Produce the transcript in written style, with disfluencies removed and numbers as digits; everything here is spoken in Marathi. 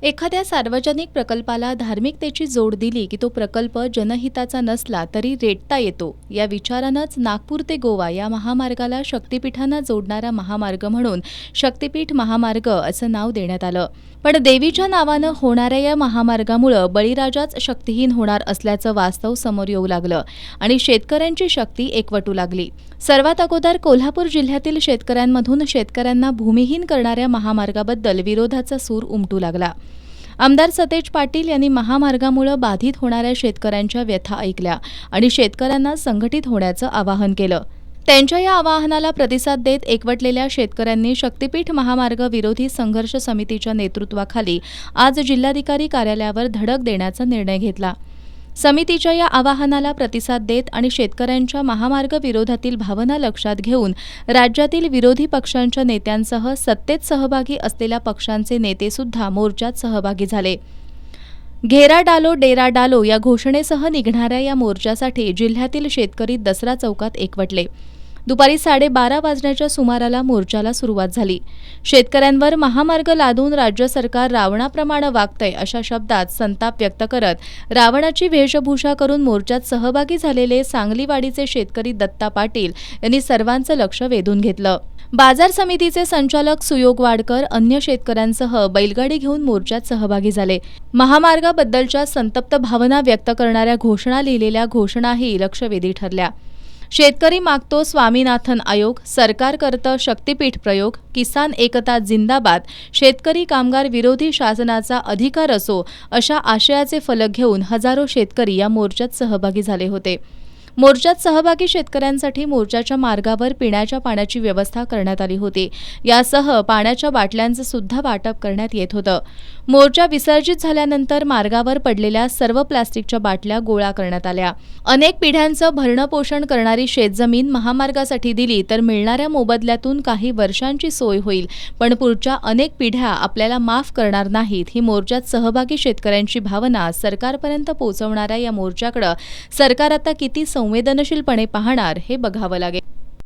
एखाद्या सार्वजनिक प्रकल्पाला धार्मिकतेची जोड दिली की तो प्रकल्प जनहिताचा नसला तरी रेटता येतो. या विचारानंच नागपूर ते गोवा या महामार्गाला शक्तिपीठांना जोडणारा महामार्ग म्हणून शक्तिपीठ महामार्ग असं नाव देण्यात आलं. पण देवीच्या नावानं होणाऱ्या या महामार्गामुळं बळीराजाच शक्तिहीन होणार असल्याचं वास्तव समोर येऊ लागलं आणि शेतकऱ्यांची शक्ती एकवटू लागली. सर्वात अगोदर कोल्हापूर जिल्ह्यातील शेतकऱ्यांमधून शेतकऱ्यांना भूमिहीन करणाऱ्या महामार्गाबद्दल विरोधाचा सूर उमटू लागला. आमदार सतेज पाटील यांनी महामार्गामुळे बाधित होणाऱ्या शेतकऱ्यांच्या व्यथा ऐकल्या आणि शेतकऱ्यांना संघटित होण्याचं आवाहन केलं. त्यांच्या या आवाहनाला प्रतिसाद देत एकवटलेल्या शेतकऱ्यांनी शक्तिपीठ महामार्ग विरोधी संघर्ष समितीच्या नेतृत्वाखाली आज जिल्हाधिकारी कार्यालयावर धडक देण्याचा निर्णय घेतला. समितीच्या या आवाहनाला प्रतिसाद देत आणि शेतकऱ्यांच्या महामार्ग विरोधातील भावना लक्षात घेऊन राज्यातील विरोधी पक्षांच्या नेत्यांसह सत्तेत सहभागी असलेल्या पक्षांचे नेतेसुद्धा मोर्चात सहभागी झाले. घेरा डालो डेरा डालो या घोषणेसह निघणाऱ्या या मोर्चासाठी जिल्ह्यातील शेतकरी दसरा चौकात एकवटले. दुपारी 12:30 वाजण्याच्या सुमाराला मोर्चाला सुरुवात झाली. शेतकऱ्यांवर महामार्ग लादून राज्य सरकार रावणाप्रमाणे वागतंय अशा शब्दात संताप व्यक्त करत रावणाची वेशभूषा करून मोर्चात सहभागी झालेले सांगलीवाडीचे शेतकरी दत्ता पाटील यांनी सर्वांचं लक्ष वेधून घेतलं. बाजार समितीचे संचालक सुयोग वाडकर अन्य शेतकऱ्यांसह बैलगाडी घेऊन मोर्चात सहभागी झाले. महामार्गाबद्दलच्या संतप्त भावना व्यक्त करणाऱ्या घोषणा लिहिलेल्या घोषणाही लक्षवेधी ठरल्या. शेतकरी मागतो स्वामीनाथन आयोग, सरकार करतं शक्तिपीठ प्रयोग, किसान एकता जिंदाबाद, शेतकरी कामगार विरोधी शासनाचा अधिकार असो अशा आशयाचे फलक घेऊन हजारो शेतकरी या मोर्चात सहभागी झाले होते. मोर्चात सहभागी शेतकऱ्यांसाठी मोर्चाच्या मार्गावर पिण्याच्या पाण्याची व्यवस्था करण्यात आली होती. यासह पाण्याच्या बाटल्यांचं सुद्धा वाटप करण्यात येत होतं. मोर्चा विसर्जित झाल्यानंतर मार्गावर पडलेल्या सर्व प्लास्टिकच्या बाटल्या गोळा करण्यात आल्या. अनेक पिढ्यांचं भरणपोषण करणारी शेतजमीन महामार्गासाठी दिली तर मिळणाऱ्या मोबदल्यातून काही वर्षांची सोय होईल, पण पुढच्या अनेक पिढ्या आपल्याला माफ करणार नाहीत ही मोर्चात सहभागी शेतकऱ्यांची भावना सरकारपर्यंत पोहोचवणाऱ्या या मोर्चाकडे सरकार आता किती संवेदनशीलपणे पाहणार हे बघावं लागेल.